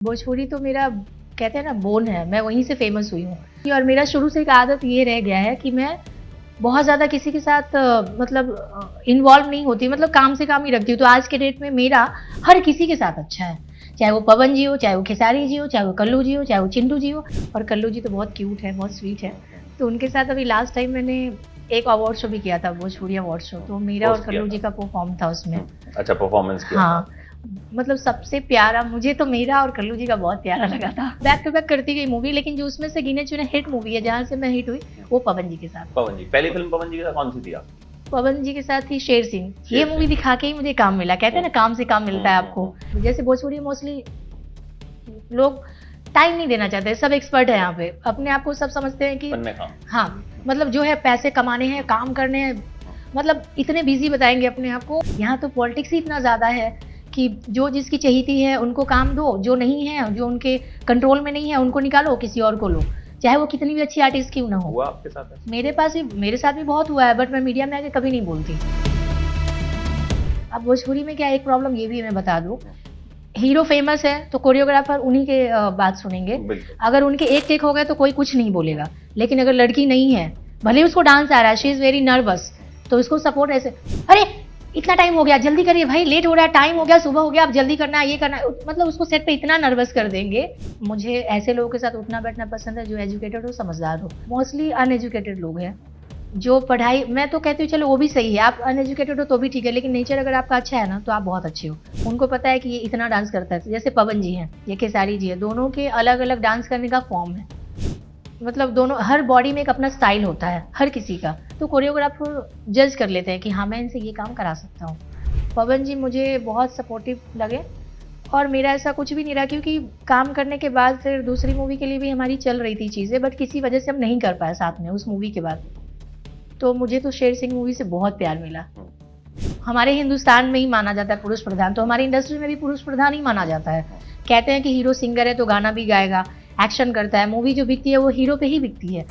भोजपुरी तो मेरा कहते हैं ना बोन है, मैं वहीं से फेमस हुई हूँ। और मेरा शुरू से एक आदत ये रह गया है कि मैं बहुत ज़्यादा किसी के साथ मतलब इन्वॉल्व नहीं होती, मतलब काम से काम ही रखती हूँ। तो आज के डेट में मेरा हर किसी के साथ अच्छा है, चाहे वो पवन जी हो, चाहे वो खेसारी जी हो, चाहे वो कल्लू जी हो, चाहे वो चिंटू जी हो। और कल्लू जी तो बहुत क्यूट है, बहुत स्वीट है। तो उनके साथ अभी लास्ट टाइम मैंने एक अवार्ड शो भी किया था, भोजपुरी अवार्ड शो। तो मेरा और कल्लू जी का परफॉर्म था उसमें। अच्छा परफॉर्मेंस किया हाँ, मतलब सबसे प्यारा मुझे तो मेरा और कल्लू जी का बहुत प्यारा लगा था। बैक टू बैक करती गई मूवी, लेकिन जो उसमें से गिने चुने हिट मूवी है जहाँ से मैं हिट हुई वो पवन जी के साथ। पवन जी, पहली फिल्म पवन जी के साथ कौन सी थी आप? पवन जी के साथ ही शेर सिंह। शेर ये सिंह। मूवी दिखा के ही मुझे काम मिला, कहते हैं ना काम से काम मिलता है आपको। जैसे भोजपुरी मोस्टली लोग टाइम नहीं देना चाहते, सब एक्सपर्ट है यहाँ पे, अपने आप को सब समझते हैं कि हाँ मतलब जो है पैसे कमाने हैं, काम करने हैं, मतलब इतने बिजी बताएंगे अपने आप को। यहाँ तो पॉलिटिक्स ही इतना ज्यादा है कि जो जिसकी चहेती है उनको काम दो, जो नहीं है, जो उनके कंट्रोल में नहीं है उनको निकालो, किसी और को लो, चाहे वो कितनी भी अच्छी आर्टिस्ट क्यों ना हो। हुआ आपके साथ है? मेरे साथ भी बहुत हुआ है, बट मैं मीडिया में आके कभी नहीं बोलती। अब भोजपुरी में क्या एक प्रॉब्लम ये भी मैं बता दूं, हीरो फेमस है तो कोरियोग्राफर उन्हीं के बात सुनेंगे। अगर उनके एक टेक हो गए तो कोई कुछ नहीं बोलेगा, लेकिन अगर लड़की नहीं है, भले उसको डांस आ रहा है, शी इज वेरी नर्वस, तो उसको सपोर्ट ऐसे, अरे इतना टाइम हो गया, जल्दी करिए भाई, लेट हो रहा है, टाइम हो गया, सुबह हो गया, अब जल्दी करना है, ये करना है, मतलब उसको सेट पे इतना नर्वस कर देंगे। मुझे ऐसे लोगों के साथ उठना बैठना पसंद है जो एजुकेटेड हो, समझदार हो। मोस्टली अनएजुकेटेड लोग हैं जो पढ़ाई, मैं तो कहती हूँ चलो वो भी सही है, आप अनएजुकेटेड हो तो भी ठीक है, लेकिन नेचर अगर आपका अच्छा है ना तो आप बहुत अच्छे हो। उनको पता है कि ये इतना डांस करता है, जैसे पवन जी हैं, ये खेसारी जी है, दोनों के अलग अलग डांस करने का फॉर्म है, मतलब दोनों हर बॉडी में एक अपना स्टाइल होता है हर किसी का। तो कोरियोग्राफर जज कर लेते हैं कि हाँ मैं इनसे ये काम करा सकता हूँ। पवन जी मुझे बहुत सपोर्टिव लगे, और मेरा ऐसा कुछ भी नहीं रहा, क्योंकि काम करने के बाद फिर दूसरी मूवी के लिए भी हमारी चल रही थी चीज़ें, बट किसी वजह से हम नहीं कर पाए साथ में उस मूवी के बाद। तो मुझे तो शेर सिंह मूवी से बहुत प्यार मिला। हमारे हिंदुस्तान में ही माना जाता है पुरुष प्रधान, तो हमारी इंडस्ट्री में भी पुरुष प्रधान ही माना जाता है। कहते हैं कि हीरो सिंगर है तो गाना भी गाएगा, एक्शन करता है, मूवी जो बिकती है वो हीरो पे ही बिकती है।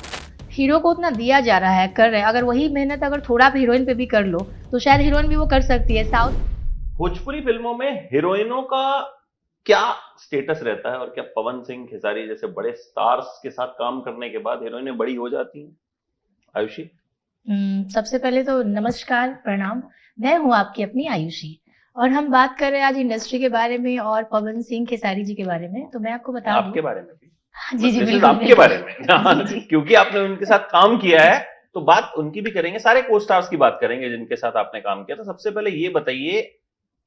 हीरो को उतना दिया जा रहा है, कर रहे हैं, अगर वही मेहनत अगर थोड़ा हीरोइन पे भी कर लो तो शायद हीरोइन भी वो कर सकती है। साउथ भोजपुरी फिल्मों में हीरोइनों का क्या स्टेटस रहता है, और क्या पवन सिंह, खेसारी जैसे बड़े स्टार्स के साथ काम करने के बाद हीरोइनें बड़ी हो जाती हैं? आयुषी, सबसे पहले तो नमस्कार, प्रणाम, मैं हूँ आपकी अपनी आयुषी, और हम बात कर रहे हैं आज इंडस्ट्री के बारे में और पवन सिंह खेसारी जी के बारे में। तो मैं आपको बता दूं, आपके बारे में भी, जी जी दिस इज बिल्कुल आपके बारे में जी जी क्योंकि आपने उनके साथ काम किया है, तो बात उनकी भी करेंगे, सारे को स्टार्स की बात करेंगे जिनके साथ आपने काम किया। तो सबसे पहले ये बताइए,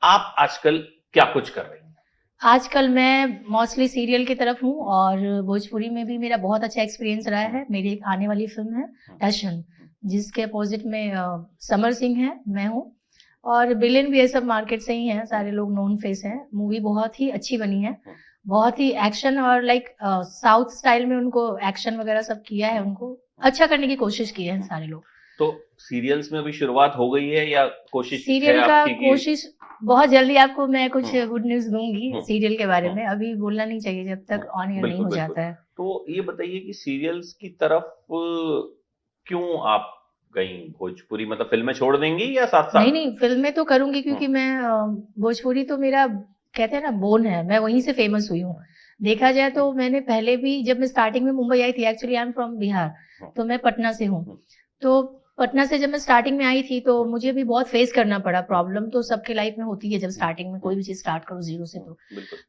आप आजकल क्या कुछ कर रही हैं? आजकल मैं मोस्टली सीरियल की तरफ हूँ, और भोजपुरी में भी मेरा बहुत अच्छा एक्सपीरियंस रहा है। मेरी एक आने वाली फिल्म है टशन, जिसके अपोजिट में समर सिंह है, मैं हूँ, और बिलियन भी ये सब मार्केट से ही हैं, सारे लोग नोन फेस हैं। मूवी बहुत ही अच्छी बनी है, बहुत ही एक्शन और लाइक साउथ स्टाइल में उनको एक्शन वगैरह सब किया है, उनको अच्छा करने की कोशिश की है सारे लोग। तो सीरियल्स में अभी शुरुआत हो गई है या कोशिश सीरियल है का आपकी कोशिश बहुत जल्दी आपको मैं कुछ गुड न्यूज दूंगी सीरियल के बारे में, अभी बोलना नहीं चाहिए जब तक ऑन एयर नहीं हो जाता है। तो ये बताइए कि सीरियल्स की तरफ क्यों आप गई? भोजपुरी मतलब फिल्में छोड़ देंगी या साथ साथ? नहीं फिल्में तो करूंगी, क्योंकि मैं भोजपुरी तो मेरा कहते हैं ना बोन है, मैं वहीं से फेमस हुई हूँ। देखा जाए तो मैंने पहले भी, जब मैं स्टार्टिंग में मुंबई आई थी, actually I am from Bihar, तो मैं पटना से हूँ। तो पटना से जब मैं स्टार्टिंग में आई थी तो मुझे भी बहुत फेस करना पड़ा। प्रॉब्लम तो सबके लाइफ में होती है जब स्टार्टिंग में कोई भी चीज स्टार्ट करो जीरो से।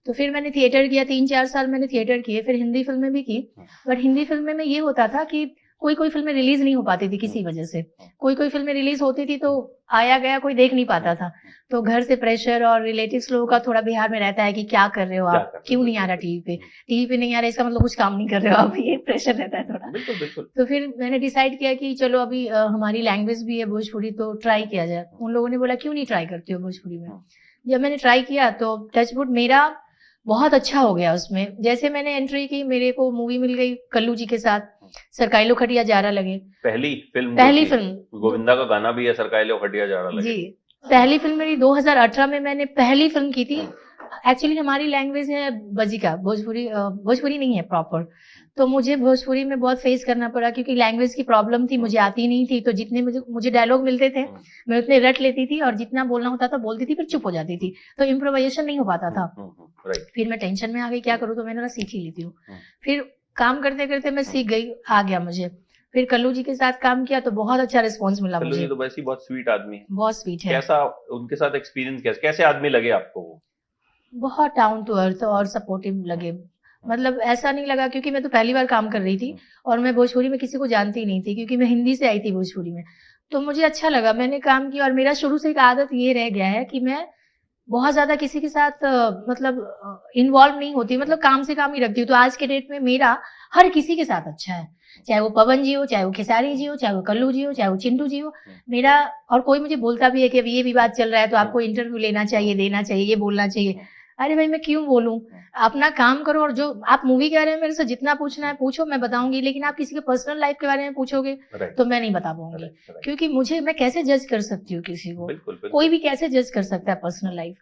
तो फिर मैंने थिएटर किया, 3-4 साल मैंने थिएटर किए, फिर हिंदी फिल्में भी की। बट हिंदी फिल्में में ये होता था कि कोई फिल्में रिलीज नहीं हो पाती थी किसी वजह से, कोई फिल्में रिलीज होती थी तो आया गया कोई देख नहीं पाता था। तो घर से प्रेशर और रिलेटिव्स लोगों का थोड़ा बिहार में रहता है कि क्या कर रहे हो आप, क्यों नहीं आ रहा टीवी पे नहीं आ रहा, इसका मतलब कुछ काम नहीं कर रहे हो आप, ये प्रेशर रहता है थोड़ा। तो फिर मैंने डिसाइड किया कि चलो अभी हमारी लैंग्वेज भी है भोजपुरी, तो ट्राई किया जाए। उन लोगों ने बोला क्यों नहीं ट्राई करती हो भोजपुरी में। जब मैंने ट्राई किया तो टचवुड मेरा बहुत अच्छा हो गया उसमें। जैसे मैंने एंट्री की, मेरे को मूवी मिल गई कल्लू जी के साथ, सरकाइलो खटिया जारा लगे। पहली फिल्म गोविंदा का गाना भी है, सरकाइलो खटिया जारा लगे। जी, पहली फिल्म मेरी 2018 में मैंने पहली फिल्म की थी। एक्चुअली हमारी लैंग्वेज है बजिका, भोजपुरी नहीं है प्रॉपर, तो मुझे भोजपुरी में बहुत फेस करना पड़ा क्योंकि लैंग्वेज की प्रॉब्लम थी, मुझे आती नहीं थी। तो जितने मुझे डायलॉग मिलते थे मैं उतने रट लेती थी और जितना बोलना होता था बोलती थी, फिर चुप हो जाती थी, तो इम्प्रोवाइजेशन नहीं हो पाता था। फिर मैं टेंशन में आ गई, क्या करूँ, तो मैंने सीख ही लेती हूँ। फिर काम करते करते मैं सीख गई, आ गया मुझे। फिर कल्लू जी के साथ काम किया तो बहुत अच्छा रिस्पॉन्स मिला मुझे। कल्लू जी तो वैसे ही बहुत स्वीट आदमी है। बहुत स्वीट है। कैसा उनके साथ एक्सपीरियंस, कैसे आदमी लगे आपको वो? बहुत डाउन टू अर्थ और सपोर्टिव लगे। मतलब ऐसा नहीं लगा, क्योंकि मैं तो पहली बार काम कर रही थी और मैं भोजपुरी में किसी को जानती नहीं थी, क्योंकि मैं हिंदी से आई थी भोजपुरी में। तो मुझे अच्छा लगा, मैंने काम किया। और मेरा शुरू से एक आदत ये रह गया है कि मैं बहुत ज्यादा किसी के साथ मतलब इन्वॉल्व नहीं होती, मतलब काम से काम ही रखती हूँ। तो आज के डेट में मेरा हर किसी के साथ अच्छा है, चाहे वो पवन जी हो, चाहे वो खेसारी जी हो, चाहे वो कल्लू जी हो, चाहे वो चिंटू जी हो। मेरा, और कोई मुझे बोलता भी है कि अब ये विवाद चल रहा है तो आपको इंटरव्यू लेना चाहिए, देना चाहिए, ये बोलना चाहिए। अरे भाई मैं क्यों बोलूं, अपना काम करो। और जो आप मूवी के बारे में मेरे से जितना पूछना है पूछो, मैं बताऊंगी। लेकिन आप किसी के पर्सनल लाइफ के बारे में पूछोगे तो मैं नहीं बता पाऊंगी, क्योंकि मैं कैसे जज कर सकती हूँ किसी को? कोई भी कैसे जज कर सकता है पर्सनल लाइफ?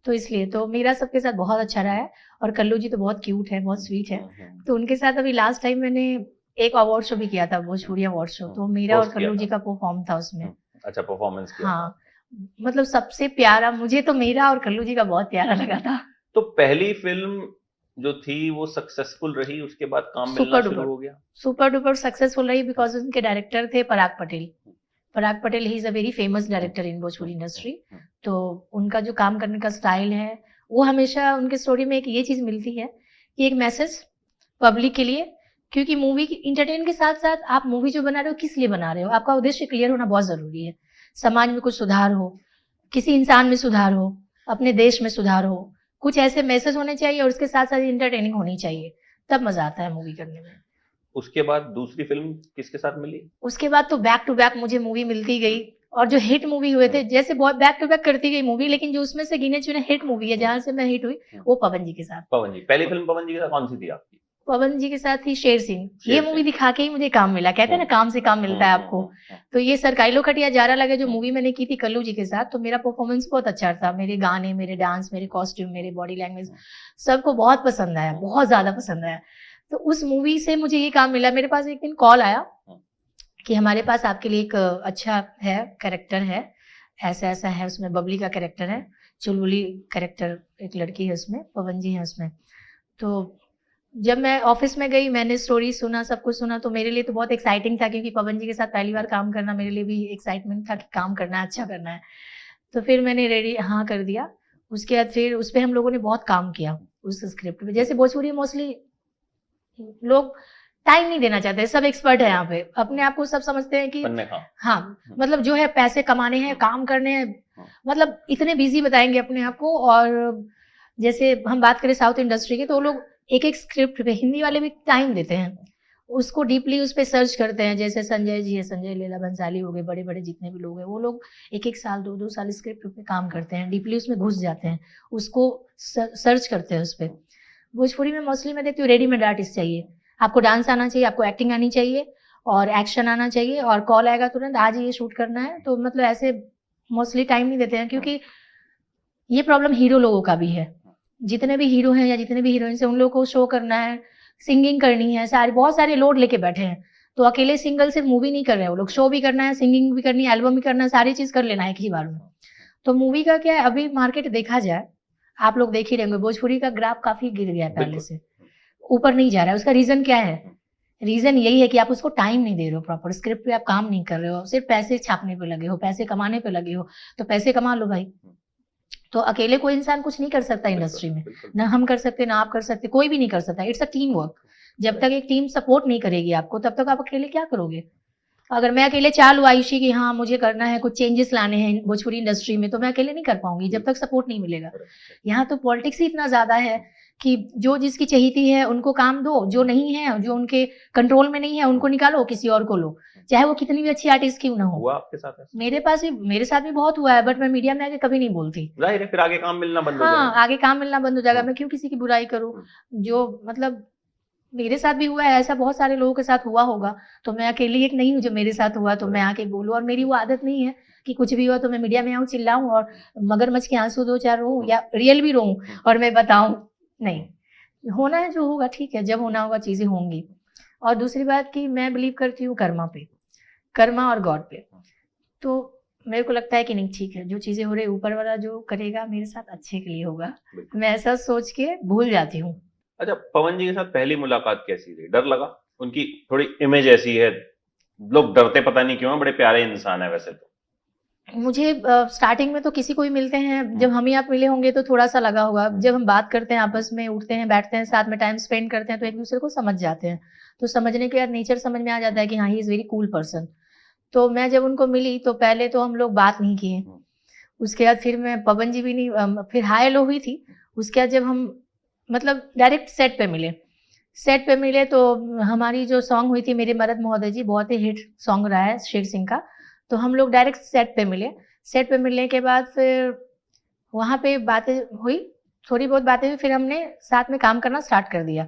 तो इसलिए तो मेरा सबके साथ बहुत अच्छा रहा है। और कल्लू जी तो बहुत क्यूट है, बहुत स्वीट है। तो उनके साथ अभी लास्ट टाइम मैंने एक अवार्ड शो भी किया था, भोजपुरी अवार्ड शो, तो मेरा और कल्लू जी का परफॉर्म था उसमें। अच्छा परफॉर्मेंस किया। हाँ, मतलब सबसे प्यारा मुझे तो मेरा और कल्लू जी का बहुत प्यारा लगा था। तो पहली फिल्म जो थी वो सक्सेसफुल रही, उसके बाद काम मिलना शुरू हो गया? सुपर डुपर सक्सेसफुल रही, बिकॉज उनके डायरेक्टर थे Parag Patel. Parag Patel he is a very famous director in Bhojpuri industry. तो उनका जो काम करने का स्टाइल है, वो हमेशा उनके स्टोरी में एक ये चीज मिलती है कि एक मैसेज पब्लिक के लिए, क्योंकि मूवी की इंटरटेन के साथ साथ आप मूवी जो बना रहे हो किस लिए बना रहे हो, आपका उद्देश्य क्लियर होना बहुत जरूरी है। समाज में कुछ सुधार हो, किसी इंसान में सुधार हो, अपने देश में सुधार हो, कुछ ऐसे मैसेज होने चाहिए और उसके साथ साथ इंटरटेनिंग होनी चाहिए, तब मजा आता है मूवी करने में। उसके बाद दूसरी फिल्म किसके साथ मिली? उसके बाद तो बैक टू बैक मुझे मूवी मिलती गई, और जो हिट मूवी हुए थे, जैसे बहुत बैक टू बैक करती गई मूवी, लेकिन जो उसमें से गिने चुने हिट मूवी है जहां से मैं हिट हुई, वो पवन जी के साथ। पवन जी, पहली फिल्म पवन जी के साथ कौन सी थी आपकी? पवन जी के साथ थी शेर सिंह। ये मूवी दिखा के ही मुझे काम मिला, कहते हैं ना काम से काम मिलता है आपको। तो ये सरकाइलो खटिया जारा लगे जो मूवी मैंने की थी कल्लू जी के साथ, तो मेरा परफॉर्मेंस बहुत अच्छा था। मेरे गाने, मेरे डांस, मेरे कॉस्ट्यूम, मेरे बॉडी लैंग्वेज सबको बहुत पसंद आया, बहुत ज्यादा पसंद आया। तो उस मूवी से मुझे ये काम मिला। मेरे पास एक दिन कॉल आया कि हमारे पास आपके लिए एक अच्छा है कैरेक्टर है, ऐसा ऐसा है, उसमें बबली का कैरेक्टर है, चुलबुली कैरेक्टर एक लड़की है उसमें, पवन जी है उसमें। तो जब मैं ऑफिस में गई, मैंने स्टोरी सुना, सब कुछ सुना, तो मेरे लिए तो बहुत एक्साइटिंग था, क्योंकि पवन जी के साथ पहली बार काम करना मेरे लिए भी एक्साइटमेंट था कि काम करना है, अच्छा करना है। तो फिर मैंने रेडी हाँ कर दिया। उसके बाद फिर उस पर हम लोगों ने बहुत काम किया उस स्क्रिप्ट पे। जैसे भोजपुरी मोस्टली लोग टाइम नहीं देना चाहते, सब एक्सपर्ट है यहाँ पे, अपने आप को सब समझते हैं कि हाँ मतलब जो है पैसे कमाने हैं, काम करने हैं, मतलब इतने बिजी बताएंगे अपने आप को। और जैसे हम बात करें साउथ इंडस्ट्री की, तो वो लोग एक एक स्क्रिप्ट पे, हिंदी वाले भी टाइम देते हैं, उसको डीपली उस पर सर्च करते हैं। जैसे संजय जी है, संजय लीला भंसाली हो गए, बड़े बड़े जितने भी लोग हैं, वो लोग एक एक साल, दो दो साल स्क्रिप्ट पे काम करते हैं, डीपली उसमें घुस जाते हैं, उसको सर्च करते हैं उस पर। भोजपुरी में मोस्टली मैं देखती हूँ रेडीमेड आर्टिस्ट चाहिए, आपको डांस आना चाहिए, आपको एक्टिंग आनी चाहिए और एक्शन आना चाहिए, और कॉल आएगा तुरंत, आज ये शूट करना है। तो मतलब ऐसे मोस्टली टाइम नहीं देते हैं, क्योंकि ये प्रॉब्लम हीरो लोगों का भी है। जितने भी हीरो हैं या जितने भी हीरोइंस हैं, उन लोगों को शो करना है, सिंगिंग करनी है, सारे बहुत सारे लोड लेके बैठे हैं। तो अकेले सिंगल सिर्फ मूवी नहीं कर रहे हैं वो लोग, शो भी करना है, सिंगिंग भी करनी है, एल्बम भी करना है, सारी चीज कर लेना है एक ही बार में। तो मूवी का क्या है, अभी मार्केट देखा जाए, आप लोग देख ही रहेंगे, भोजपुरी का ग्राफ काफी गिर गया है, पहले से ऊपर नहीं जा रहा है। उसका रीजन क्या है? रीजन यही है कि आप उसको टाइम नहीं दे रहे हो, प्रॉपर स्क्रिप्ट पे आप काम नहीं कर रहे हो, सिर्फ पैसे छापने पे लगे हो, पैसे कमाने पे लगे हो। तो पैसे कमा लो भाई। तो अकेले कोई इंसान कुछ नहीं कर सकता इंडस्ट्री में, ना हम कर सकते, ना आप कर सकते, कोई भी नहीं कर सकता। It's a team work. जब तक एक टीम सपोर्ट नहीं करेगी आपको, तब तक आप अकेले क्या करोगे? अगर मैं अकेले चालू आयुषी कि हाँ मुझे करना है, कुछ चेंजेस लाने हैं भोजपुरी इंडस्ट्री में, तो मैं अकेले नहीं कर पाऊंगी जब तक सपोर्ट नहीं मिलेगा। यहाँ तो पॉलिटिक्स ही इतना ज्यादा है कि जो जिसकी चहेती है उनको काम दो, जो नहीं है, जो उनके कंट्रोल में नहीं है, उनको निकालो, किसी और को लो, चाहे वो कितनी भी अच्छी आर्टिस्ट क्यों ना हो। हुआ आपके साथ? मेरे साथ भी बहुत हुआ है, बट मैं मीडिया में आके कभी नहीं बोलती। जाहिर है फिर आगे काम मिलना बंद हो जाएगा। हाँ, आगे काम मिलना बंद हो जाएगा। मैं क्यों किसी की बुराई करूँ? जो मतलब मेरे साथ भी हुआ है, ऐसा बहुत सारे लोगों के साथ हुआ होगा, तो मैं अकेली एक नहीं हूँ जो मेरे साथ हुआ तो मैं आके बोलूँ। और मेरी वो आदत नहीं है कि कुछ भी हो तो मैं मीडिया में आऊँ, चिल्लाऊं और मगरमच्छ के आंसू 2-4 रोऊं या रियल भी रोऊं और मैं बताऊं। नहीं, होना है जो होगा ठीक है, जब होना होगा चीजें होंगी। और दूसरी बात कि मैं बिलीव करती हूँ कर्मा पे, कर्मा और गॉड पे। तो मेरे को लगता है कि नहीं ठीक है, जो चीजें हो रही ऊपर वाला जो करेगा मेरे साथ अच्छे के लिए होगा, मैं ऐसा सोच के भूल जाती हूँ। अच्छा, पवन जी के साथ पहली मुलाकात कैसी रही? डर लगा? उनकी थोड़ी इमेज ऐसी है, लोग डरते पता नहीं क्यों, बड़े प्यारे इंसान है वैसे तो। मुझे स्टार्टिंग में तो किसी को भी मिलते हैं, जब हम ही आप मिले होंगे तो थोड़ा सा लगा होगा। जब हम बात करते हैं आपस में, उठते हैं, बैठते हैं, साथ में टाइम स्पेंड करते हैं, तो एक दूसरे को समझ जाते हैं। तो समझने के बाद नेचर समझ में आ जाता है कि हाँ he is very cool person. तो मैं जब उनको मिली तो पहले तो हम लोग बात नहीं किए। उसके बाद फिर मैं पवन जी भी नहीं, फिर हाय हेलो हुई थी। उसके बाद जब हम मतलब डायरेक्ट सेट पे मिले, सेट पे मिले तो हमारी जो सॉन्ग हुई थी मेरे मरद महोदय जी, बहुत ही हिट सॉन्ग रहा है शेर सिंह का। तो हम लोग डायरेक्ट सेट पे मिले। सेट पे मिलने के बाद फिर वहाँ पे बातें हुई, थोड़ी बहुत बातें हुई, फिर हमने साथ में काम करना स्टार्ट कर दिया।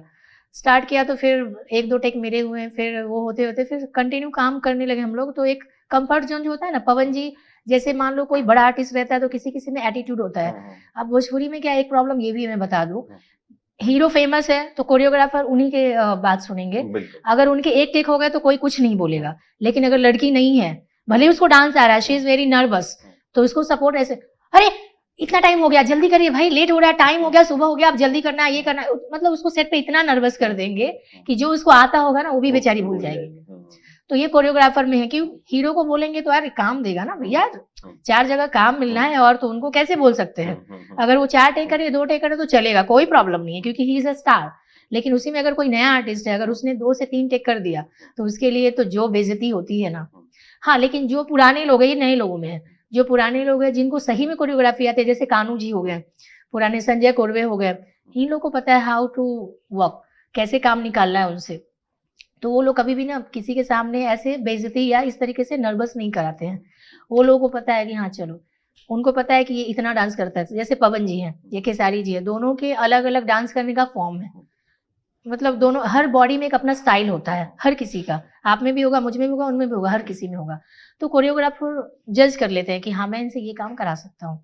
स्टार्ट किया तो फिर 1-2 टेक मेरे हुए, फिर वो होते-होते फिर कंटिन्यू काम करने लगे हम लोग। तो एक कम्फर्ट ज़ोन जो होता है ना, पवन जी जैसे मान लो कोई बड़ा आर्टिस्ट रहता है तो किसी-किसी में एटीट्यूड होता है। अब भोजपुरी में क्या एक प्रॉब्लम ये भी मैं बता दूँ, हीरो फेमस है तो कोरियोग्राफर उन्हीं के बात सुनेंगे। अगर उनके एक टेक हो गए तो कोई कुछ नहीं बोलेगा। लेकिन अगर लड़की नहीं है, भले ही उसको डांस आ रहा है, शी इज वेरी नर्वस, तो उसको सपोर्ट ऐसे, अरे इतना टाइम हो गया, जल्दी करिए भाई, लेट हो रहा है, टाइम हो गया, सुबह हो गया, अब जल्दी करना है, ये करना है। मतलब उसको सेट पे इतना नर्वस कर देंगे कि जो उसको आता होगा ना वो भी बेचारी भूल जाएगी। तो ये कोरियोग्राफर में है कि हीरो को बोलेंगे तो यार काम देगा ना भैया, 4 जगह काम मिलना है और तो उनको कैसे बोल सकते हैं। अगर वो 4 टेक करे, 2 टेक करे तो चलेगा, कोई प्रॉब्लम नहीं है, क्योंकि ही इज अ स्टार। लेकिन उसी में अगर कोई नया आर्टिस्ट है, अगर उसने 2 से 3 टेक कर दिया तो उसके लिए तो जो बेइज्जती होती है ना। हाँ, लेकिन जो पुराने लोग हैं, ये नए लोगों में है, जो पुराने लोग हैं जिनको सही में कोरियोग्राफी आती है, जैसे कानू जी हो गए, पुराने संजय कोरवे हो गए, इन लोगों को पता है हाउ टू वर्क, कैसे काम निकालना है उनसे। तो वो लोग कभी भी ना किसी के सामने ऐसे बेइज्जती या इस तरीके से नर्वस नहीं कराते हैं। वो लोगों को पता है कि हाँ चलो, उनको पता है कि ये इतना डांस करता है। जैसे पवन जी हैं, ये खेसारी जी है, दोनों के अलग अलग डांस करने का फॉर्म है। मतलब दोनों, हर बॉडी में एक अपना स्टाइल होता है, हर किसी का। आप में भी होगा, मुझ में भी होगा, उनमें भी होगा, हर किसी में होगा। तो कोरियोग्राफर जज कर लेते हैं कि हाँ मैं इनसे ये काम करा सकता हूँ,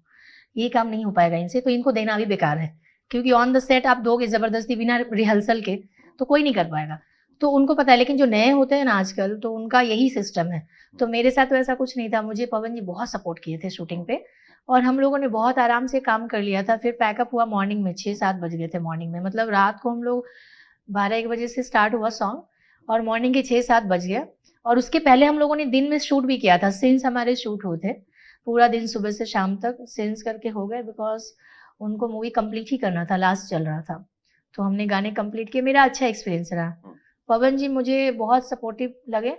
ये काम नहीं हो पाएगा इनसे, तो इनको देना भी बेकार है। क्योंकि ऑन द सेट आप दोगे जबरदस्ती बिना रिहर्सल के तो कोई नहीं कर पाएगा। तो उनको पता है। लेकिन जो नए होते हैं ना आजकल, तो उनका यही सिस्टम है। तो मेरे साथ तो ऐसा कुछ नहीं था। मुझे पवन जी बहुत सपोर्ट किए थे शूटिंग पे, और हम लोगों ने बहुत आराम से काम कर लिया था। फिर पैकअप हुआ मॉर्निंग में, 6-7 बज गए थे मॉर्निंग में। मतलब रात को हम लोग 12-1 बजे से स्टार्ट हुआ सॉन्ग और मॉर्निंग के 6-7 बज गया। और उसके पहले हम लोगों ने दिन में शूट भी किया था। सीन्स हमारे शूट हुए थे पूरा दिन, सुबह से शाम तक सीन्स करके हो गए, बिकॉज उनको मूवी कंप्लीट ही करना था, लास्ट चल रहा था। तो हमने गाने कंप्लीट किए। मेरा अच्छा एक्सपीरियंस रहा। पवन जी मुझे बहुत सपोर्टिव लगे,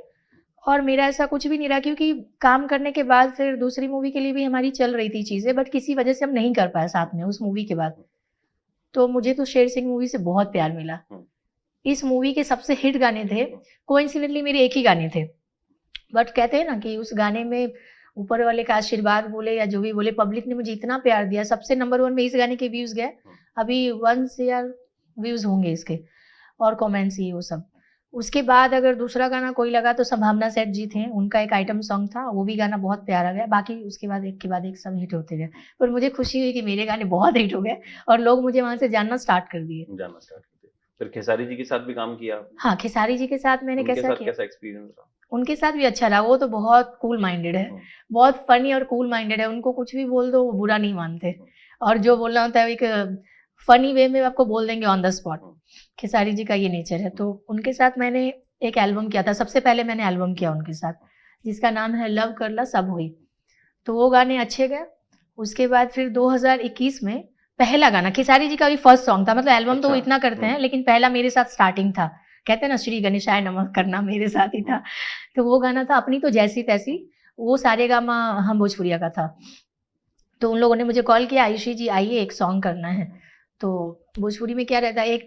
और मेरा ऐसा कुछ भी नहीं रहा, क्योंकि काम करने के बाद फिर दूसरी मूवी के लिए भी हमारी चल रही थी चीज़ें, बट किसी वजह से हम नहीं कर पाए साथ में उस मूवी के बाद। तो मुझे तो शेर सिंह मूवी से बहुत प्यार मिला। इस मूवी के सबसे हिट गाने थे, कोइंसिडेंटली मेरे एक ही गाने थे, बट कहते हैं ना कि उस गाने में ऊपर वाले का आशीर्वाद बोले या जो भी बोले, पब्लिक ने मुझे इतना प्यार दिया। सबसे नंबर 1 में इस गाने के व्यूज गए, अभी 1 शेयर व्यूज होंगे इसके, और कमेंट्स ये वो सब। उसके बाद अगर दूसरा गाना कोई लगा तो संभावना सेठ जी थे, उनका एक आइटम सॉन्ग था, वो भी गाना बहुत प्यारा गया। बाकी उसके बाद एक के बाद एक सब हिट होते गए। पर मुझे खुशी हुई कि मेरे गाने बहुत हिट हो गए और लोग मुझे वहां से जानना स्टार्ट कर दिए। फिर खेसारी जी के साथ भी काम किया? हाँ, खेसारी जी के साथ मैंने कैसा एक्सपीरियंस रहा? उनके साथ भी अच्छा रहा। वो तो बहुत कूल माइंडेड है, बहुत फनी और कूल माइंडेड है। उनको कुछ भी बोल दो वो बुरा नहीं मानते, और जो बोलना होता है एक फनी वे में आपको बोल देंगे on the spot. Khesari ji का ये नेचर है। तो उनके साथ मैंने एक एल्बम किया था, सबसे पहले मैंने एल्बम किया उनके साथ, जिसका नाम है लव करला सब हुई। तो वो गाने अच्छे गए। उसके बाद फिर 2021 में पहला गाना, खेसारी जी का भी फर्स्ट सॉन्ग था। मतलब एल्बम तो वो इतना करते हैं, लेकिन पहला मेरे साथ स्टार्टिंग था। कहते हैं ना श्री गणेशाय नमः करना मेरे साथ ही था। तो वो गाना था अपनी तो जैसी तैसी, वो सारेगामा हम भोजपुरिया का था। तो उन लोगों ने मुझे कॉल किया, आयुषी जी आइए एक सॉन्ग करना है। तो भोजपुरी में क्या रहता है,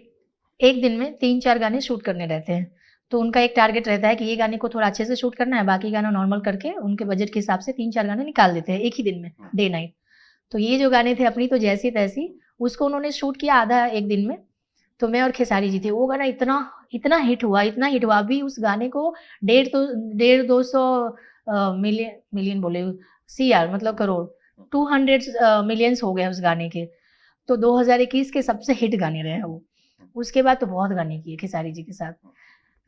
एक दिन में 3-4 गाने शूट करने रहते हैं। तो उनका एक टारगेट रहता है कि ये गाने को थोड़ा अच्छे से शूट करना है, बाकी गाना नॉर्मल करके उनके बजट के हिसाब से 3-4 गाने निकाल देते हैं एक ही दिन में, डे नाइट। तो ये जो गाने थे अपनी तो जैसी तैसी, उसको उन्होंने शूट किया आधा एक दिन में। तो मैं और खेसारी जी थे। वो गाना इतना हिट हुआ, इतना हिट हुआ। अभी उस गाने को 150-200 मिलियन बोले CR मतलब करोड़, 200 मिलियंस हो गए उस गाने के। तो 2021 के सबसे हिट गाने रहे हैं वो। उसके बाद तो बहुत गाने किए खेसारी जी के साथ।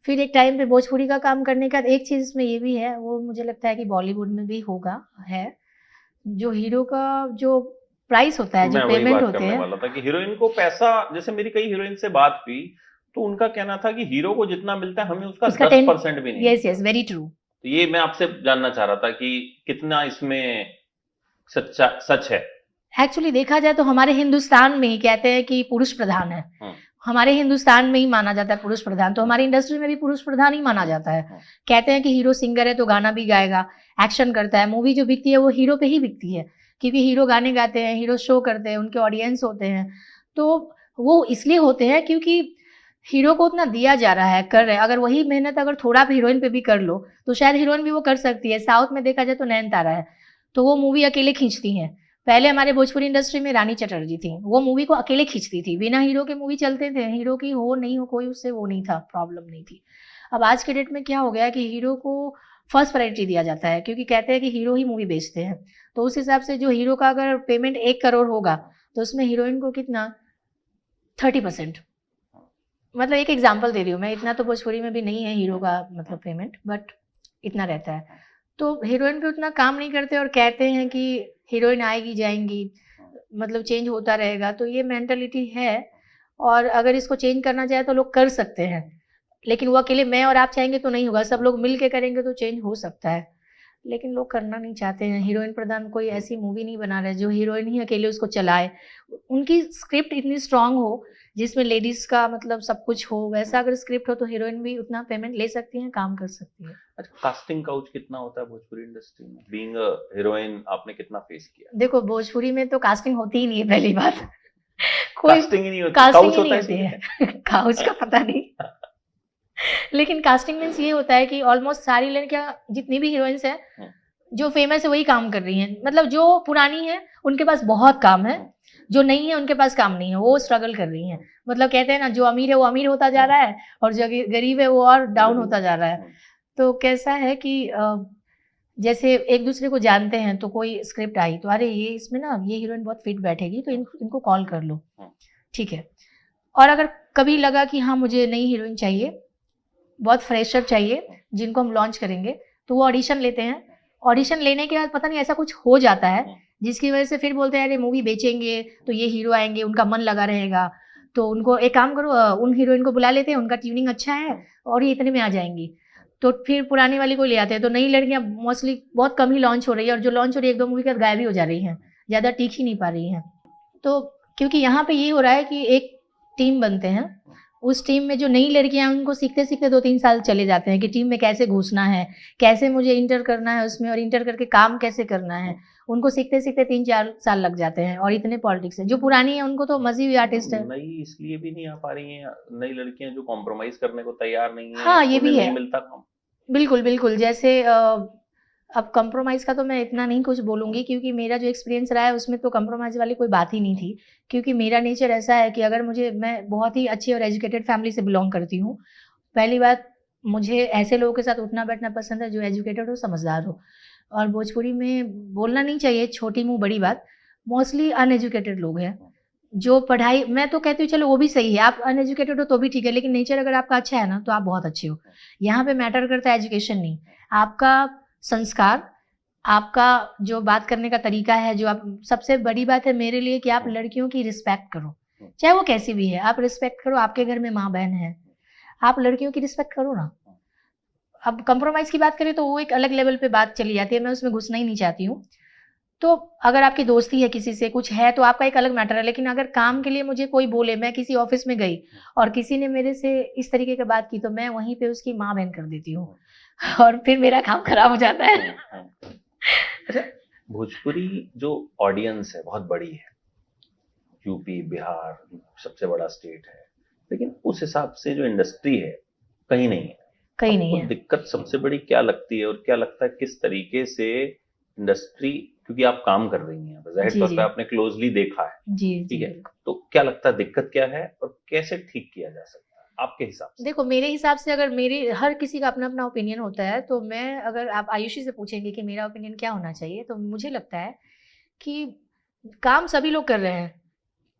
फिर एक टाइम पे भोजपुरी का काम करने का एक चीज़ इसमें ये भी है, वो मुझे लगता है कि बॉलीवुड में भी होगा, है। जो हीरो का जो प्राइस होता है, मैं जो वही पेमेंट बात होते करने हैं, वाला था कि हीरोइन को पैसा, जैसे मेरी कई हीरोइन से बात हुई तो उनका कहना था कि हीरो को जितना मिलता है हमें उसका उसका 10% भी नहीं यस मिलता। Yes, very true. तो ये मैं आपसे जानना चाह रहा था कि कितना इसमें सच है। एक्चुअली देखा जाए तो हमारे हिंदुस्तान में ही कहते हैं कि पुरुष प्रधान है, हमारे हिंदुस्तान में ही माना जाता है पुरुष प्रधान, तो हमारी इंडस्ट्री में भी पुरुष प्रधान ही माना जाता है। कहते हैं कि हीरो सिंगर है तो गाना भी गाएगा, एक्शन करता है, मूवी जो बिकती है वो हीरो पे ही बिकती है, क्योंकि हीरो गाने गाते हैं, हीरो शो करते हैं, उनके ऑडियंस होते हैं। तो वो इसलिए होते हैं क्योंकि हीरो को उतना दिया जा रहा है, कर रहे हैं। अगर वही मेहनत अगर थोड़ा भी हीरोइन पे भी कर लो तो शायद हीरोइन भी वो कर सकती है। साउथ में देखा जाए तो नयनतारा है, तो वो मूवी अकेले खींचती हैं। पहले हमारे भोजपुरी इंडस्ट्री में रानी चटर्जी थी, वो मूवी को अकेले खींचती थी, बिना हीरो के मूवी चलते थे, हीरो की हो नहीं हो कोई उससे वो नहीं था, प्रॉब्लम नहीं थी। अब आज के डेट में क्या हो गया है कि हीरो को फर्स्ट प्रायोरिटी दिया जाता है, क्योंकि कहते हैं कि हीरो ही मूवी बेचते हैं। तो उस हिसाब से जो हीरो का अगर पेमेंट 1 करोड़ होगा तो उसमें हीरोइन को कितना 30%, मतलब एक एग्जाम्पल दे रही हूँ मैं, इतना तो भोजपुरी में भी नहीं है हीरो का मतलब पेमेंट, बट इतना रहता है। तो हीरोइन पे उतना काम नहीं करते और कहते हैं कि हीरोइन आएगी जाएंगी, मतलब चेंज होता रहेगा, तो ये मेंटालिटी है। और अगर इसको चेंज करना चाहे तो लोग कर सकते हैं, लेकिन वो अकेले मैं और आप चाहेंगे तो नहीं होगा, सब लोग मिल के करेंगे तो चेंज हो सकता है, लेकिन लोग करना नहीं चाहते हैं। हीरोइन प्रधान कोई ऐसी मूवी नहीं बना रहे जो हीरोइन ही अकेले उसको चलाए। उनकी स्क्रिप्ट इतनी स्ट्रांग हो जिसमें लेडीज का मतलब सब कुछ हो, वैसा अगर स्क्रिप्ट हो तो हीरोइन भी उतना पेमेंट ले सकती है, काम कर सकती है। अच्छा, कास्टिंग काउच कितना होता है भोजपुरी इंडस्ट्री में? बीइंग अ हीरोइन आपने कितना फेस किया? देखो भोजपुरी में तो कास्टिंग होती ही नहीं है, पहली बात। कोई कास्टिंग ही नहीं होती, कास्टिंग काउच ही नहीं होता होती है है। काउच का पता नहीं, लेकिन कास्टिंग मीन्स ये होता है कि ऑलमोस्ट सारी लड़कियां जितनी भी हीरोइंस हैं जो फेमस है वही काम कर रही हैं, मतलब जो पुरानी है उनके पास बहुत काम है, जो नहीं है उनके पास काम नहीं है, वो स्ट्रगल कर रही हैं। मतलब कहते हैं ना, जो अमीर है वो अमीर होता जा रहा है और जो गरीब है वो और डाउन होता जा रहा है। तो कैसा है कि जैसे एक दूसरे को जानते हैं, तो कोई स्क्रिप्ट आई तो अरे ये इसमें ना ये हीरोइन बहुत फिट बैठेगी तो इनको कॉल कर लो, ठीक है। और अगर कभी लगा कि हाँ मुझे नई हीरोइन चाहिए, बहुत फ्रेशर चाहिए जिनको हम लॉन्च करेंगे, तो वो ऑडिशन लेते हैं। ऑडिशन लेने के बाद पता नहीं ऐसा कुछ हो जाता है जिसकी वजह से फिर बोलते हैं अरे मूवी बेचेंगे तो ये हीरो आएंगे, उनका मन लगा रहेगा, तो उनको एक काम करो, उन हीरोइन को बुला लेते हैं, उनका ट्यूनिंग अच्छा है और ये इतने में आ जाएंगी, तो फिर पुरानी वाली को ले आते हैं। तो नई लड़कियां मोस्टली बहुत कम ही लॉन्च हो रही है, और जो लॉन्च हो रही है 1-2 मूवी के बाद गायब ही हो जा रही हैं, ज़्यादा टिक ही नहीं पा रही हैं। तो क्योंकि यहाँ पे ये हो रहा है कि एक टीम बनते हैं, उस टीम में जो नई लड़कियां हैं उनको सीखते सीखते 2-3 साल चले जाते हैं कि टीम में कैसे घुसना है, कैसे मुझे इंटर करना है उसमें, और इंटर करके काम कैसे करना है, उनको सीखते सीखते 3-4 साल लग जाते हैं। और इतने पॉलिटिक्स है, जो पुरानी है उनको तो मजी हुई आर्टिस्ट है। नई इसलिए भी नहीं आ पा रही हैं नई लड़कियां जो कॉम्प्रोमाइज करने को तैयार नहीं है, हाँ ये उन्हें भी है, नहीं मिलता काम। बिल्कुल बिल्कुल। जैसे अब कंप्रोमाइज़ का तो मैं इतना नहीं कुछ बोलूँगी, क्योंकि मेरा जो एक्सपीरियंस रहा है उसमें तो कंप्रोमाइज़ वाली कोई बात ही नहीं थी। क्योंकि मेरा नेचर ऐसा है कि अगर मैं बहुत ही अच्छी और एजुकेटेड फैमिली से बिलॉन्ग करती हूँ। पहली बात, मुझे ऐसे लोगों के साथ उठना बैठना पसंद है जो एजुकेटेड हो, समझदार हो। और भोजपुरी में बोलना नहीं चाहिए छोटी मुँह बड़ी बात, मोस्टली अनएजुकेटेड लोग हैं। जो पढ़ाई, मैं तो कहती हूँ चलो वो भी सही है, आप अनएजुकेटेड हो तो भी ठीक है, लेकिन नेचर अगर आपका अच्छा है ना तो आप बहुत अच्छे हो। यहाँ पे मैटर करता है एजुकेशन नहीं, आपका संस्कार, आपका जो बात करने का तरीका है, जो आप, सबसे बड़ी बात है मेरे लिए कि आप लड़कियों की रिस्पेक्ट करो, चाहे वो कैसी भी है, आप रिस्पेक्ट करो। आपके घर में माँ बहन है, आप लड़कियों की रिस्पेक्ट करो ना। अब कंप्रोमाइज़ की बात करें तो वो एक अलग लेवल पे बात चली जाती है, मैं उसमें घुसना ही नहीं चाहती हूँ। तो अगर आपकी दोस्ती है किसी से, कुछ है, तो आपका एक अलग मैटर है, लेकिन अगर काम के लिए मुझे कोई बोले, मैं किसी ऑफिस में गई और किसी ने मेरे से इस तरीके की बात की, तो मैं वहीं पे उसकी माँ बहन कर देती हूँ और फिर मेरा काम खराब हो जाता है। अच्छा, भोजपुरी जो ऑडियंस है बहुत बड़ी है, यूपी बिहार सबसे बड़ा स्टेट है, लेकिन उस हिसाब से जो इंडस्ट्री है कहीं नहीं है। कहीं नहीं आपको है। दिक्कत सबसे बड़ी क्या लगती है और क्या लगता है किस तरीके से इंडस्ट्री, क्योंकि आप काम कर रही हैं, ज़ाहिर जी तौर जी पे आपने क्लोजली देखा है, जी ठीक जी है, तो क्या लगता है दिक्कत क्या है और कैसे ठीक किया जा सकता है? आपके हिसाब से? देखो मेरे हिसाब से, अगर मेरे, हर किसी का अपना अपना ओपिनियन होता है, तो मैं, अगर आप आयुषी से पूछेंगे कि मेरा ओपिनियन क्या होना चाहिए, तो मुझे लगता है कि काम सभी लोग कर रहे हैं,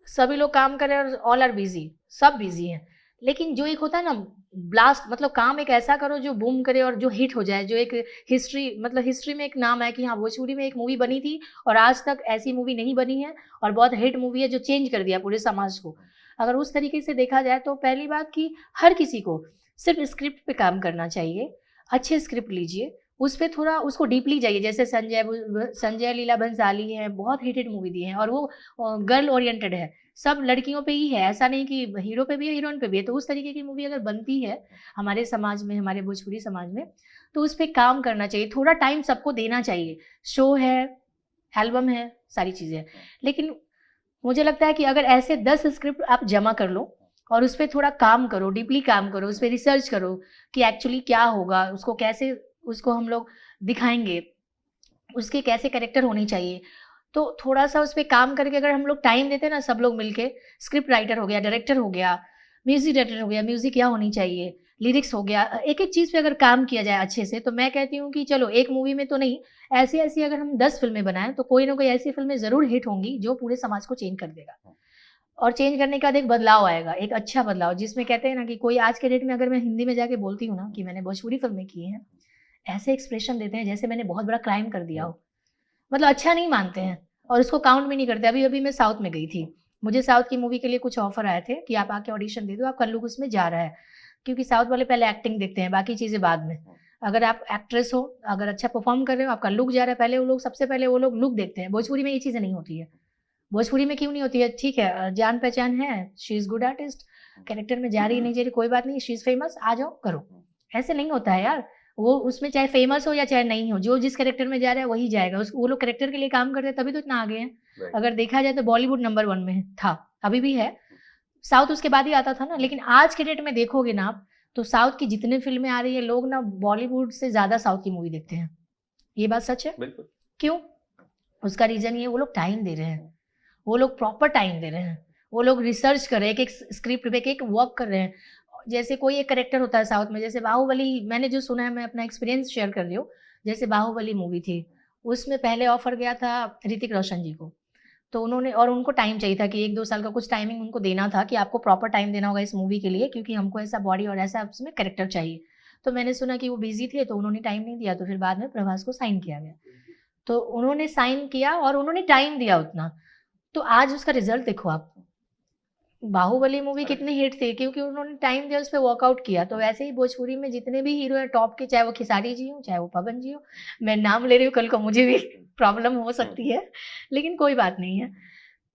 सभी लोग काम कर रहे हैं और ऑल आर बिजी, सब बिजी हैं, लेकिन जो एक होता है ना ब्लास्ट, मतलब काम एक ऐसा करो जो बूम करे और जो हिट हो जाए, जो एक हिस्ट्री, मतलब हिस्ट्री में एक नाम है कि हाँ भोजपुरी में एक मूवी बनी थी और आज तक ऐसी मूवी नहीं बनी है और बहुत हिट मूवी है जो चेंज कर दिया पूरे समाज को। अगर उस तरीके से देखा जाए तो पहली बात कि हर किसी को सिर्फ स्क्रिप्ट पे काम करना चाहिए, अच्छे स्क्रिप्ट लीजिए, उस पर थोड़ा उसको डीपली जाइए। जैसे संजय लीला भंसाली हैं, बहुत हिटेड मूवी दी है और वो गर्ल ओरिएंटेड है, सब लड़कियों पे ही है, ऐसा नहीं कि हीरो पे भी है हीरोइन पे भी है। तो उस तरीके की मूवी अगर बनती है हमारे समाज में, हमारे भोजपुरी समाज में, तो उस पर काम करना चाहिए, थोड़ा टाइम सबको देना चाहिए। शो है, एल्बम है, सारी चीज़ें, लेकिन मुझे लगता है कि अगर ऐसे 10 स्क्रिप्ट आप जमा कर लो और उस पर थोड़ा काम करो, डीपली काम करो, उस पर रिसर्च करो कि एक्चुअली क्या होगा, उसको कैसे, उसको हम लोग दिखाएंगे, उसके कैसे कैरेक्टर होनी चाहिए, तो थोड़ा सा उस पर काम करके अगर हम लोग टाइम देते हैं ना, सब लोग मिलके, स्क्रिप्ट राइटर हो गया, डायरेक्टर हो गया, म्यूजिक डायरेक्टर हो गया, म्यूजिक क्या होनी चाहिए, लिरिक्स हो गया, एक एक चीज़ पे अगर काम किया जाए अच्छे से, तो मैं कहती हूँ कि चलो एक मूवी में तो नहीं, ऐसी ऐसी अगर हम 10 फिल्में बनाएं तो कोई ना कोई ऐसी फिल्में ज़रूर हिट होंगी जो पूरे समाज को चेंज कर देगा। और चेंज करने के बाद एक बदलाव आएगा, एक अच्छा बदलाव, जिसमें कहते हैं ना कि कोई आज के डेट में अगर मैं हिंदी में जाके बोलती हूँ ना कि मैंने भोजपुरी फिल्में की हैं, ऐसे एक्सप्रेशन देते हैं जैसे मैंने बहुत बड़ा क्राइम कर दिया हो, मतलब अच्छा नहीं मानते हैं और उसको काउंट भी नहीं करते। अभी अभी मैं साउथ में गई थी, मुझे साउथ की मूवी के लिए कुछ ऑफर आए थे कि आप आके ऑडिशन दे दो, आप कल्लू उसमें जा रहा है, क्योंकि साउथ वाले पहले एक्टिंग देखते हैं, बाकी चीज़ें बाद में। अगर आप एक्ट्रेस हो, अगर अच्छा परफॉर्म कर रहे हो, आपका लुक जा रहा है, पहले वो लोग, सबसे पहले वो लोग लुक देखते हैं। भोजपुरी में ये चीज़ें नहीं होती है। भोजपुरी में क्यों नहीं होती है? ठीक है, जान पहचान है, she is good artist, character में जा रही नहीं जा रही कोई बात नहीं, शी इज़ फेमस, आ जाओ करो। ऐसे नहीं होता है यार, वो उसमें चाहे फेमस हो या चाहे नहीं हो, जो जिस कैरेक्टर में जा रहा है वही जाएगा। वो लोग कैरेक्टर के लिए काम करते हैं तभी तो इतना आगे हैं। अगर देखा जाए तो बॉलीवुड नंबर 1 में था, अभी भी है, साउथ उसके बाद ही आता था ना। लेकिन आज के डेट में देखोगे ना आप, तो साउथ की जितने फिल्में आ रही है, लोग ना बॉलीवुड से ज़्यादा साउथ की मूवी देखते हैं। ये बात सच है। बिल्कुल। क्यों? उसका रीज़न ये, वो लोग टाइम दे रहे हैं, वो लोग प्रॉपर टाइम दे रहे हैं, वो लोग रिसर्च कर रहे हैं, एक एक स्क्रिप्ट पे एक वर्क कर रहे हैं। जैसे कोई एक करेक्टर होता है साउथ में, जैसे बाहुबली, मैंने जो सुना है, मैं अपना एक्सपीरियंस शेयर कर रही हूँ। जैसे बाहुबली मूवी थी, उसमें पहले ऑफर गया था ऋतिक रोशन जी को, तो उन्होंने, और उनको टाइम चाहिए था कि 1-2 साल का कुछ टाइमिंग उनको देना था कि आपको प्रॉपर टाइम देना होगा इस मूवी के लिए, क्योंकि हमको ऐसा बॉडी और ऐसा उसमें कैरेक्टर चाहिए। तो मैंने सुना कि वो बिजी थे, तो उन्होंने टाइम नहीं दिया, तो फिर बाद में प्रभास को साइन किया गया। तो उन्होंने साइन किया और उन्होंने टाइम दिया उतना, तो आज उसका रिजल्ट देखो आप। बाहुबली मूवी कितनी हिट थी, क्योंकि उन्होंने टाइम दिया, उस पर वर्कआउट किया। तो वैसे ही भोजपुरी में जितने भी हीरो हैं टॉप के, चाहे वो खेसारी जी हो, चाहे वो पवन जी हो, मैं नाम ले रही हूँ, कल को मुझे भी प्रॉब्लम हो सकती है, लेकिन कोई बात नहीं है।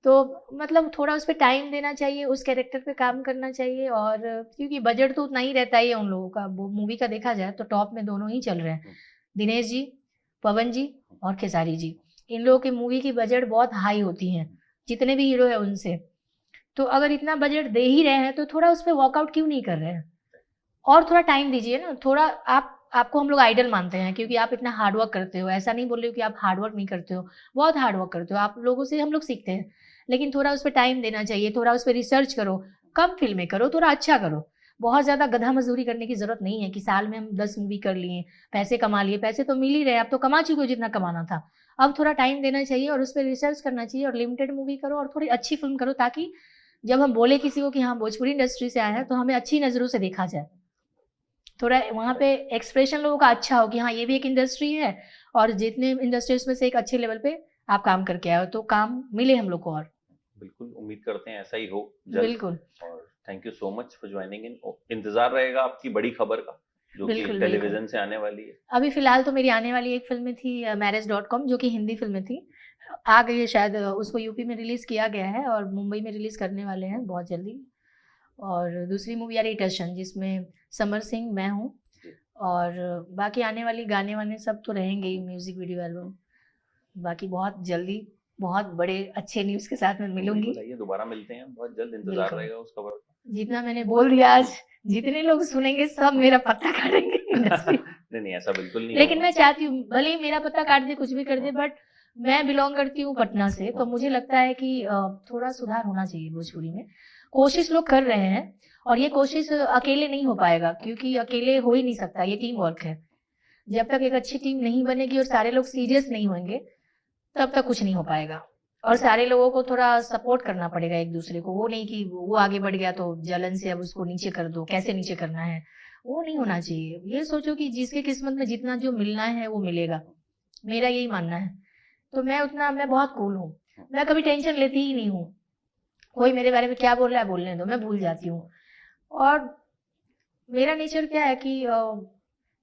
तो मतलब थोड़ा उस पर टाइम देना चाहिए, उस कैरेक्टर पे काम करना चाहिए, और क्योंकि बजट तो उतना ही रहता ही है उन लोगों का। मूवी का देखा जाए तो टॉप में दोनों ही चल रहे हैं, दिनेश जी, पवन जी और खेसारी जी। इन लोगों की मूवी की बजट बहुत हाई होती है, जितने भी हीरो है उनसे। तो अगर इतना बजट दे ही रहे हैं तो थोड़ा उस पर वर्कआउट क्यों नहीं कर रहे हैं, और थोड़ा टाइम दीजिए ना। थोड़ा आपको हम लोग आइडल मानते हैं क्योंकि आप इतना हार्डवर्क करते हो, ऐसा नहीं बोल रही हूँ कि आप हार्डवर्क नहीं करते हो, बहुत हार्डवर्क करते हो, आप लोगों से हम लोग सीखते हैं, लेकिन थोड़ा उस पर टाइम देना चाहिए, थोड़ा उस पर रिसर्च करो, कम फिल्में करो, थोड़ा अच्छा करो। बहुत ज़्यादा गधा मजदूरी करने की ज़रूरत नहीं है कि साल में हम 10 मूवी कर लिए, पैसे कमा लिए, पैसे तो मिल ही रहे, आप तो कमा चुके हो जितना कमाना था। अब थोड़ा टाइम देना चाहिए और उस पर रिसर्च करना चाहिए, और लिमिटेड मूवी करो और थोड़ी अच्छी फिल्म करो, ताकि जब हम बोले किसी को कि हाँ भोजपुरी इंडस्ट्री से आया है, तो हमें अच्छी नज़रों से देखा जाए, थोड़ा वहाँ पे एक्सप्रेशन लोगों का अच्छा हो कि हाँ ये भी एक इंडस्ट्री है, और जितने इंडस्ट्रीज में से एक अच्छे लेवल पे आप काम करके आए हो, तो काम मिले हम लोग को। और बिल्कुल उम्मीद करते हैं ऐसा ही हो जल्द। बिल्कुल। और thank you so much for joining in. इंतजार रहेगा आपकी बड़ी खबर का, जो कि टेलीविजन से आने वाली है। अभी फिलहाल तो मेरी आने वाली एक फिल्म थी marriage.com, जो कि हिंदी फिल्म थी, आ गई है शायद, उसको यूपी में रिलीज़ किया गया है और मुंबई में रिलीज़ करने वाले हैं बहुत जल्दी। और दूसरी मूवी आ रही टशन, जिसमें समर सिंह, मैं हूँ, और बाकी आने वाली गाने वाने सब तो रहेंगे ही, म्यूज़िक वीडियो एल्बम। बाकी बहुत जल्दी बहुत बड़े अच्छे न्यूज़ के साथ मैं मिलूंगी। दोबारा मिलते हैं बहुत जल्द, इंतजार रहेगा उस खबर का। जितना मैंने बोल दिया आज, जितने लोग सुनेंगे सब मेरा पत्ता काटेंगे इंडस्ट्री। नहीं ऐसा बिल्कुल नहीं, लेकिन मैं चाहती हूँ भले ही मेरा पत्ता काट दे, कुछ भी कर दे, बट मैं बिलोंग करती हूँ पटना से, तो मुझे लगता है कि थोड़ा सुधार होना चाहिए भोजपुरी में। कोशिश लोग कर रहे हैं, और ये कोशिश अकेले नहीं हो पाएगा, क्योंकि अकेले हो ही नहीं सकता, ये टीम वर्क है। जब तक एक अच्छी टीम नहीं बनेगी और सारे लोग सीरियस नहीं होंगे, तब तक कुछ नहीं हो पाएगा। और सारे लोगों को थोड़ा सपोर्ट करना पड़ेगा एक दूसरे को। वो नहीं कि वो आगे बढ़ गया तो जलन से अब उसको नीचे कर दो, कैसे नीचे करना है, वो नहीं होना चाहिए। ये सोचो कि जिसके किस्मत में जितना जो मिलना है वो मिलेगा, मेरा यही मानना है। तो मैं बहुत कूल हूँ, मैं कभी टेंशन लेती ही नहीं हूँ। कोई मेरे बारे में क्या बोल रहा है बोलने दो, मैं भूल जाती हूँ। और मेरा नेचर क्या है कि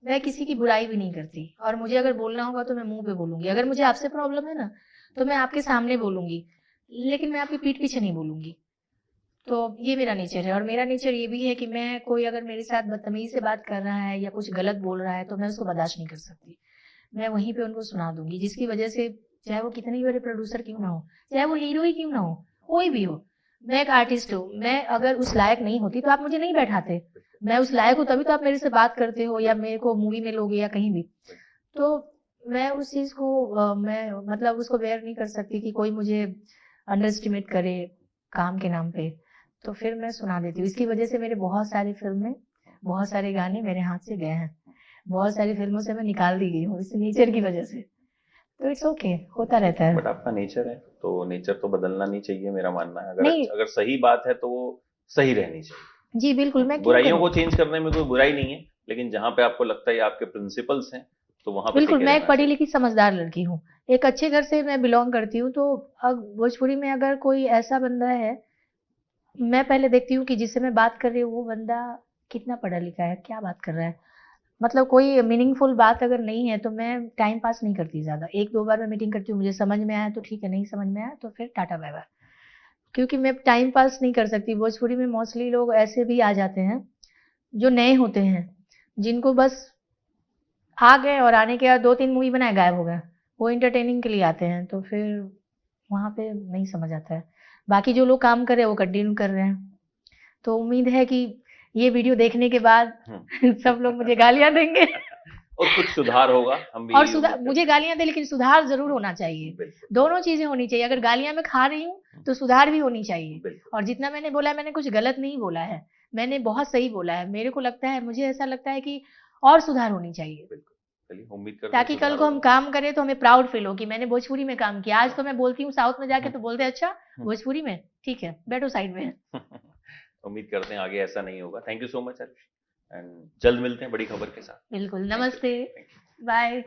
मैं किसी की बुराई भी नहीं करती, और मुझे अगर बोलना होगा तो मैं मुंह पे बोलूंगी। अगर मुझे आपसे प्रॉब्लम है ना, तो मैं आपके सामने बोलूंगी, लेकिन मैं आपकी पीठ पीछे नहीं बोलूंगी। तो ये मेरा नेचर है। और मेरा नेचर ये भी है कि मैं, कोई अगर मेरे साथ बदतमीजी से बात कर रहा है या कुछ गलत बोल रहा है तो मैं उसको बर्दाश्त नहीं कर सकती। मैं वहीं पे उनको सुना दूंगी, जिसकी वजह से चाहे वो कितने बड़े प्रोड्यूसर क्यों ना हो, चाहे वो हीरो ही क्यों ना हो, कोई भी हो, मैं एक आर्टिस्ट हूँ। मैं अगर उस लायक नहीं होती तो आप मुझे नहीं बैठाते। मैं उस लायक हूँ तभी तो आप मेरे से बात करते हो, या मेरे को मूवी में लोगे या कहीं भी। तो मैं उस चीज को मैं मतलब उसको बेयर नहीं कर सकती कि कोई मुझे अंडर एस्टिमेट करे काम के नाम पे। तो फिर मैं सुना देती हूँ। इसकी वजह से मेरे बहुत सारी फिल्में, बहुत सारे गाने मेरे हाथ से गए हैं। बहुत सारी फिल्मों से मैं निकाल दी गई हूँ इस नेचर की वजह से। तो इट्स ओके, होता रहता है। बट आपका नेचर है तो नेचर तो बदलना नहीं चाहिए, मेरा मानना है। नहीं, अगर सही बात है तो वो सही रहनी चाहिए। जी बिल्कुल, मैं क्यों बुराइयों करूँ। को चेंज करने में कोई बुराई नहीं है, लेकिन जहां पे आपको लगता है ये आपके प्रिंसिपल्स हैं तो वहां पे बिल्कुल, टिके मैं एक रहना पढ़ी चाहिए। लिखी समझदार लड़की हूँ। एक अच्छे घर से मैं बिलोंग करती हूँ। तो अब भोजपुरी में अगर कोई ऐसा बंदा है, मैं पहले देखती हूँ कि जिससे मैं बात कर रही हूँ वो बंदा कितना पढ़ा लिखा है, क्या बात कर रहा है। मतलब कोई मीनिंगफुल बात अगर नहीं है तो मैं टाइम पास नहीं करती ज़्यादा। एक दो बार मैं मीटिंग करती हूँ, मुझे समझ में आया तो ठीक है, नहीं समझ में आया तो फिर टाटा बाय बाय। क्योंकि मैं टाइम पास नहीं कर सकती। भोजपुरी में मोस्टली लोग ऐसे भी आ जाते हैं जो नए होते हैं, जिनको बस आ गए और आने के बाद 2-3 मूवी बनाए गायब हो गए। वो एंटरटेनिंग के लिए आते हैं, तो फिर वहाँ पे नहीं समझ आता है। बाकी जो लोग काम कर रहे हैं वो कंटिन्यू कर रहे हैं। तो उम्मीद है कि ये वीडियो देखने के बाद सब लोग मुझे गालियाँ देंगे। और कुछ सुधार होगा, हम भी और यही सुधार, उम्मीद मुझे करते गालियाँ दे लेकिन सुधार ज़रूर होना चाहिए। हैं। बिल्कुल दोनों चीज़ें होनी चाहिए। अगर गालियाँ मैं खा रही हूँ तो सुधार भी होनी चाहिए। बिल्कुल और जितना मैंने बोला है, मैंने कुछ गलत नहीं बोला है, मैंने बहुत सही बोला है। मेरे को लगता है, मुझे ऐसा लगता है कि और सुधार होनी चाहिए, बिल्कुल। चलिए उम्मीद करते हैं ताकि कल सुधार को हम होगा। काम करें तो हमें प्राउड फील हो कि मैंने भोजपुरी में काम किया। आज तो मैं बोलती हूँ साउथ में जाके तो बोलते हैं अच्छा भोजपुरी में, ठीक है बैठो साइड में। उम्मीद करते हैं आगे ऐसा नहीं होगा। Thank you so much and जल्द मिलते हैं बड़ी खबर के साथ। बिल्कुल, थैंक यू। नमस्ते, थैंक यू। बाय।